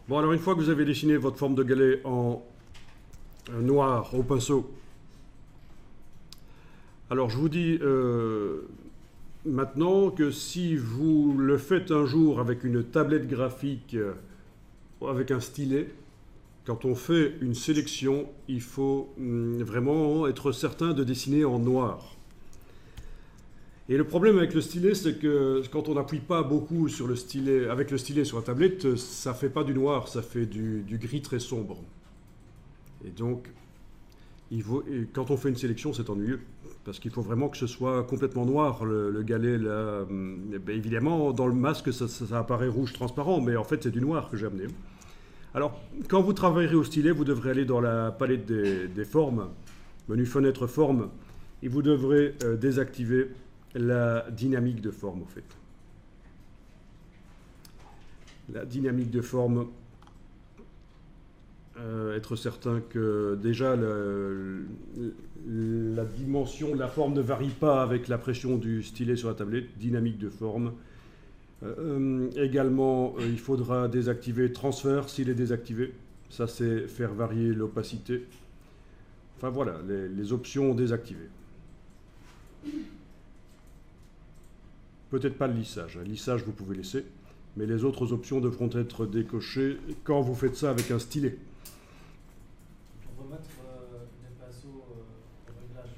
Bon, alors une fois que vous avez dessiné votre forme de galet en noir au pinceau, alors je vous dis maintenant que si vous le faites un jour avec une tablette graphique, avec un stylet, quand on fait une sélection, il faut vraiment être certain de dessiner en noir. Et le problème avec le stylet, c'est que quand on n'appuie pas beaucoup sur le stylet, avec le stylet sur la tablette, ça ne fait pas du noir, ça fait du gris très sombre. Et donc, quand on fait une sélection, c'est ennuyeux, parce qu'il faut vraiment que ce soit complètement noir, le galet. Là, ben évidemment, dans le masque, ça apparaît rouge transparent, mais en fait, c'est du noir que j'ai amené. Alors, quand vous travaillerez au stylet, vous devrez aller dans la palette des formes, menu fenêtre forme, et vous devrez désactiver la dynamique de forme, au fait. La dynamique de forme, être certain que déjà la dimension de la forme ne varie pas avec la pression du stylet sur la tablette. Dynamique de forme. Également, il faudra désactiver transfert s'il est désactivé. Ça, c'est faire varier l'opacité. Enfin voilà, les options désactivées. Peut-être pas le lissage. Le lissage, vous pouvez laisser, mais les autres options devront être décochées quand vous faites ça avec un stylet. Remettre les pinceaux au réglage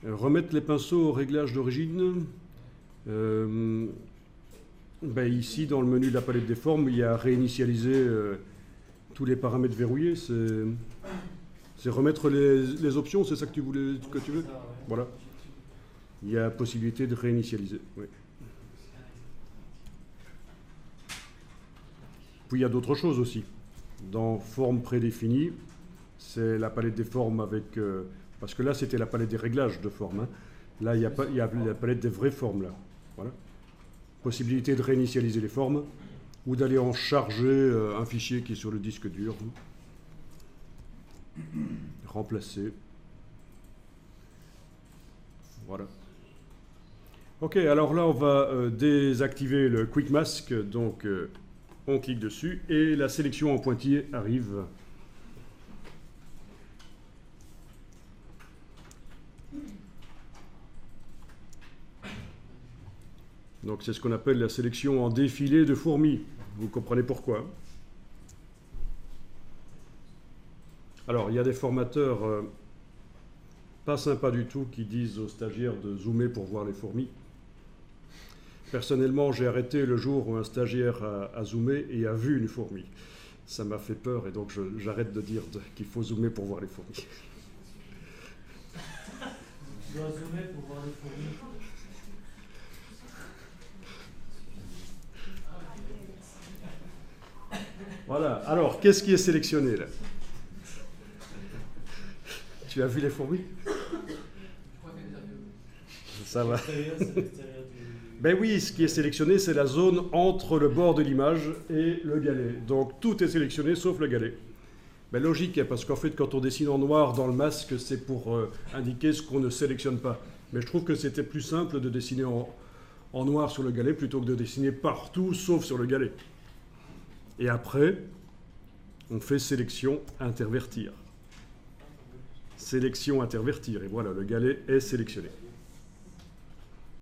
fait. Remettre les pinceaux au réglage d'origine. Ben ici, dans le menu de la palette des formes, il y a réinitialiser tous les paramètres verrouillés. C'est remettre les options, c'est ça que tu veux? Ça, ouais. Voilà. Il y a possibilité de réinitialiser. Oui. Puis il y a d'autres choses aussi. Dans forme prédéfinie, c'est la palette des formes avec... parce que là, c'était la palette des réglages de forme. Hein. Là, il y a la palette des vraies formes. Là. Voilà. Possibilité de réinitialiser les formes ou d'aller en charger un fichier qui est sur le disque dur. Remplacer. Voilà. Ok, alors là, on va désactiver le Quick Mask. Donc, on clique dessus et la sélection en pointillé arrive. Donc, c'est ce qu'on appelle la sélection en défilé de fourmis. Vous comprenez pourquoi. Alors, il y a des formateurs pas sympas du tout qui disent aux stagiaires de zoomer pour voir les fourmis. Personnellement, j'ai arrêté le jour où un stagiaire a zoomé et a vu une fourmi. Ça m'a fait peur et donc j'arrête de dire qu'il faut zoomer pour voir les fourmis. Tu dois zoomer pour voir les fourmis. Voilà. Alors, qu'est-ce qui est sélectionné là? Tu as vu les fourmis? Ça va. Ben oui, ce qui est sélectionné, c'est la zone entre le bord de l'image et le galet. Donc tout est sélectionné sauf le galet. Ben logique, parce qu'en fait, quand on dessine en noir dans le masque, c'est pour indiquer ce qu'on ne sélectionne pas. Mais je trouve que c'était plus simple de dessiner en noir sur le galet plutôt que de dessiner partout sauf sur le galet. Et après, on fait sélection, intervertir. Sélection, intervertir. Et voilà, le galet est sélectionné.